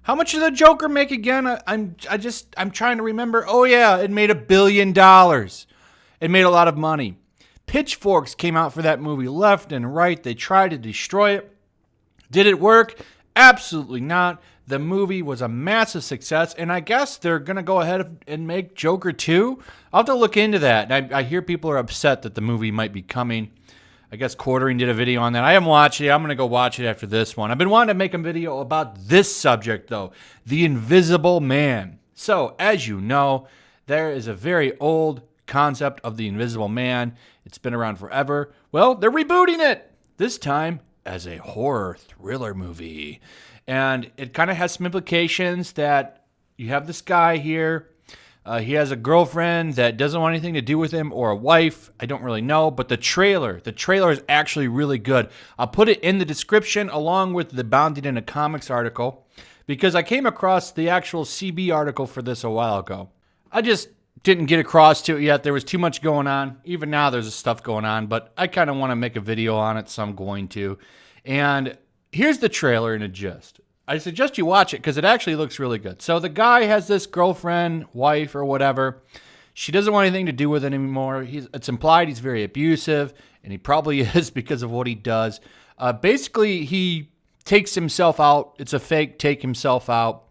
How much did the Joker make again? I'm trying to remember. Oh yeah, it made $1 billion. It made a lot of money. Pitchforks came out for that movie left and right. They tried to destroy it. Did it work? Absolutely not. The movie was a massive success, and I guess they're going to go ahead and make Joker 2. I'll have to look into that. I hear people are upset that the movie might be coming. I guess Quartering did a video on that. I haven't watched it. I'm going to go watch it after this one. I've been wanting to make a video about this subject, though, the Invisible Man. So, as you know, there is a very old concept of the Invisible Man. It's been around forever. Well, they're rebooting it, this time as a horror thriller movie. And it kind of has some implications that you have this guy here. He has a girlfriend that doesn't want anything to do with him, or a wife. I don't really know. But the trailer is actually really good. I'll put it in the description along with the Bounded in a Comics article, because I came across the actual CB article for this a while ago. I just didn't get across to it yet. There was too much going on. Even now there's stuff going on, but I kind of want to make a video on it, so I'm going to. And here's the trailer in a gist. I suggest you watch it because it actually looks really good. So the guy has this girlfriend, wife, or whatever. She doesn't want anything to do with it anymore. It's implied he's very abusive, and he probably is because of what he does. Basically, he takes himself out. It's a fake take himself out.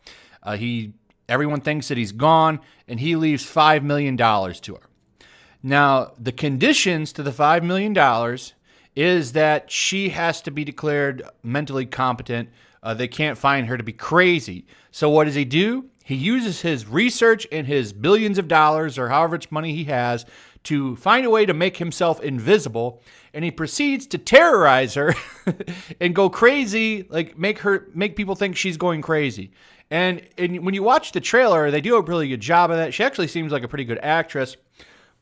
Everyone thinks that he's gone, and he leaves $5 million to her. Now, the conditions to the $5 million is that she has to be declared mentally competent. They can't find her to be crazy. So what does he do? He uses his research and his billions of dollars, or however much money he has, to find a way to make himself invisible, and he proceeds to terrorize her and go crazy, like make people think she's going crazy. And when you watch the trailer, they do a really good job of that. She actually seems like a pretty good actress.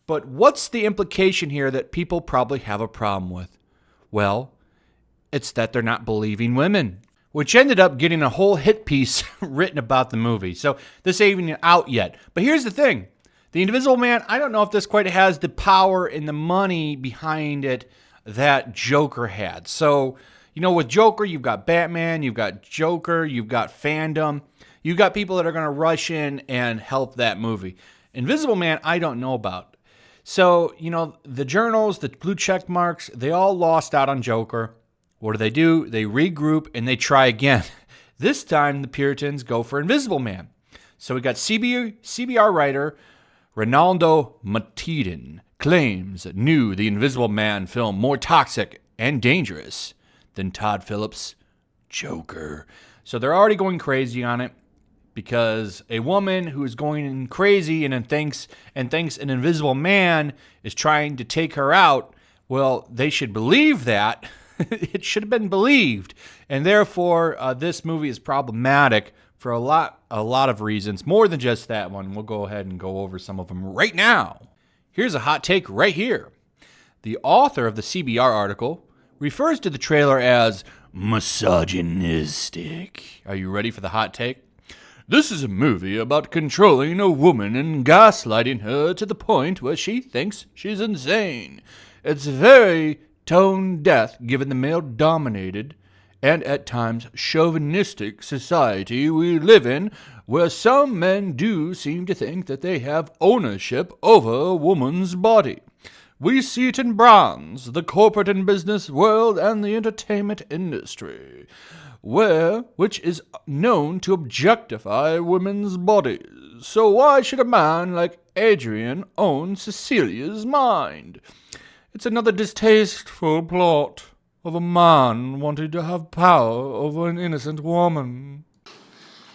But what's the implication here that people probably have a problem with? Well, it's that they're not believing women, which ended up getting a whole hit piece written about the movie. So this ain't even out yet. But here's the thing. The Invisible Man, I don't know if this quite has the power and the money behind it that Joker had. So, with Joker, you've got Batman, you've got Joker, you've got fandom. You've got people that are going to rush in and help that movie. Invisible Man, I don't know about. So, the journals, the blue check marks, they all lost out on Joker. What do? They regroup and they try again. This time, the Puritans go for Invisible Man. So we got CBR writer Ronaldo Matidin claims the Invisible Man film more toxic and dangerous than Todd Phillips' Joker. So they're already going crazy on it because a woman who is going crazy and thinks an Invisible Man is trying to take her out, well, they should believe that. It should have been believed. And therefore, this movie is problematic for a lot of reasons, more than just that one. We'll go ahead and go over some of them right now. Here's a hot take right here. The author of the CBR article refers to the trailer as misogynistic. Are you ready for the hot take? This is a movie about controlling a woman and gaslighting her to the point where she thinks she's insane. It's very tone deaf given the male-dominated and at times chauvinistic society we live in, where some men do seem to think that they have ownership over a woman's body. We see it in brands, the corporate and business world, and the entertainment industry, which is known to objectify women's bodies. So why should a man like Adrian own Cecilia's mind? It's another distasteful plot of a man wanting to have power over an innocent woman.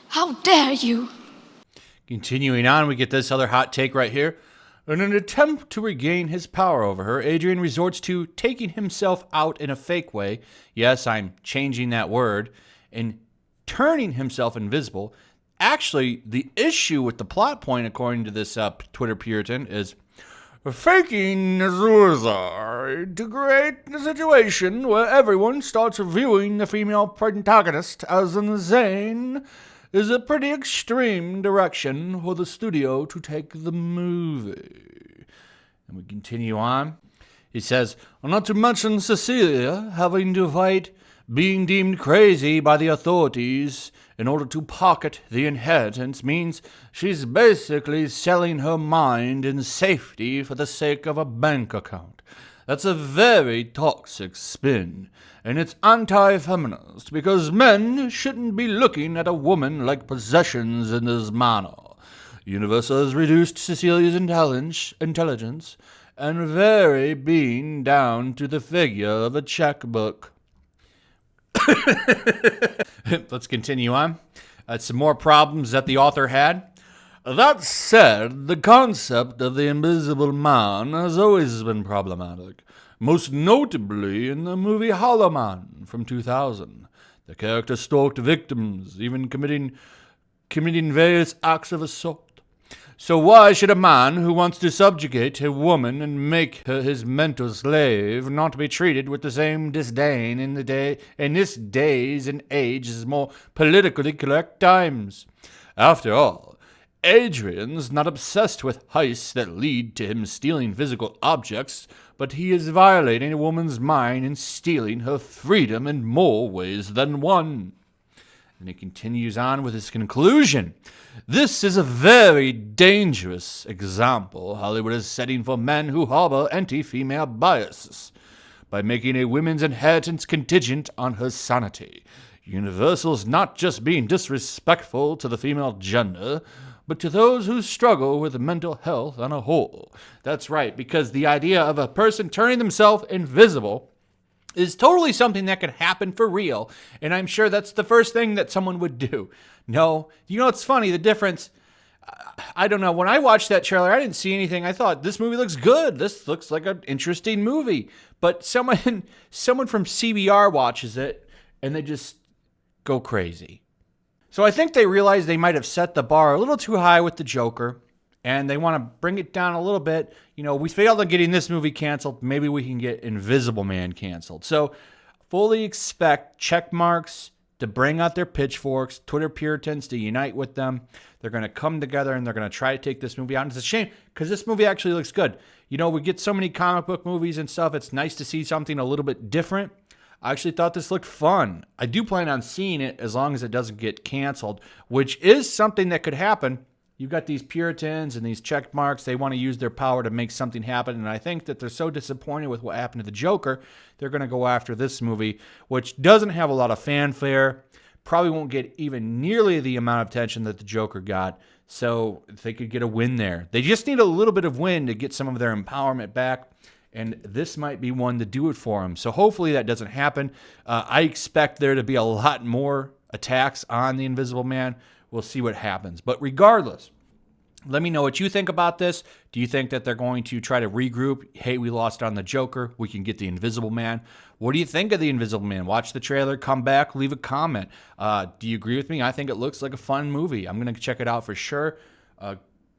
How dare you! Continuing on, we get this other hot take right here. In an attempt to regain his power over her, Adrian resorts to taking himself out in a fake way. Yes, I'm changing that word. And turning himself invisible. Actually, the issue with the plot point, according to this Twitter Puritan, is faking suicide to create a situation where everyone starts viewing the female protagonist as insane is a pretty extreme direction for the studio to take the movie. And we continue on. He says, not to mention Cecilia having to fight Being deemed crazy by the authorities in order to pocket the inheritance means she's basically selling her mind in safety for the sake of a bank account. That's a very toxic spin, and it's anti-feminist because men shouldn't be looking at a woman like possessions in this manner. Universal has reduced Cecilia's intelligence and very being down to the figure of a checkbook. Let's continue on. Some more problems that the author had. That said, the concept of the Invisible Man has always been problematic, most notably in the movie Hollow Man from 2000. The character stalked victims, even committing various acts of assault. So why should a man who wants to subjugate a woman and make her his mental slave not be treated with the same disdain in this days and age as more politically correct times? After all, Adrian's not obsessed with heists that lead to him stealing physical objects, but he is violating a woman's mind and stealing her freedom in more ways than one. And he continues on with his conclusion. This is a very dangerous example Hollywood is setting for men who harbor anti-female biases. By making a woman's inheritance contingent on her sanity, Universal's not just being disrespectful to the female gender, but to those who struggle with mental health on a whole. That's right, because the idea of a person turning themselves invisible is totally something that could happen for real, and I'm sure that's the first thing that someone would do. No, you know, it's funny, the difference, I don't know, when I watched that trailer, I didn't see anything. I thought, this movie looks good, this looks like an interesting movie, but someone from CBR watches it, and they just go crazy. So I think they realized they might have set the bar a little too high with the Joker, and they want to bring it down a little bit. You know, we failed on getting this movie canceled. Maybe we can get Invisible Man canceled. So fully expect check marks to bring out their pitchforks, Twitter Puritans to unite with them. They're going to come together and they're going to try to take this movie out. And it's a shame because this movie actually looks good. You know, we get so many comic book movies and stuff. It's nice to see something a little bit different. I actually thought this looked fun. I do plan on seeing it as long as it doesn't get canceled, which is something that could happen. You've got these Puritans and these check marks. They want to use their power to make something happen. And I think that they're so disappointed with what happened to the Joker, they're going to go after this movie, which doesn't have a lot of fanfare. Probably won't get even nearly the amount of attention that the Joker got. So they could get a win there. They just need a little bit of win to get some of their empowerment back. And this might be one to do it for them. So hopefully that doesn't happen. I expect there to be a lot more attacks on the Invisible Man. We'll see what happens. But regardless, let me know what you think about this. Do you think that they're going to try to regroup? Hey, we lost on the Joker. We can get the Invisible Man. What do you think of the Invisible Man? Watch the trailer, come back, leave a comment. Do you agree with me? I think it looks like a fun movie. I'm going to check it out for sure.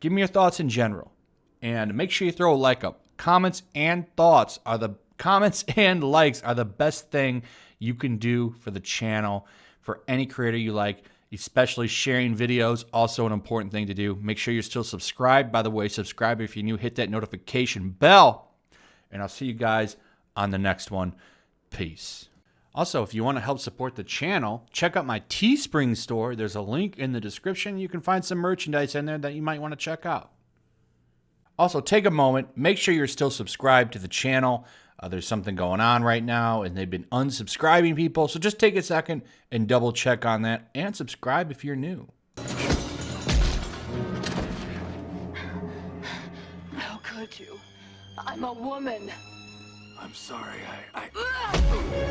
Give me your thoughts in general. And make sure you throw a like up. Comments and likes are the best thing you can do for the channel, for any creator you like. Especially sharing videos, also an important thing to do. Make sure you're still subscribed. By the way, subscribe if you're new. Hit that notification bell. And I'll see you guys on the next one. Peace. Also, if you want to help support the channel, check out my Teespring store. There's a link in the description. You can find some merchandise in there that you might want to check out. Also, take a moment. Make sure you're still subscribed to the channel. There's something going on right now, and they've been unsubscribing people. So just take a second and double check on that, and subscribe if you're new. How could you? I'm a woman. I'm sorry,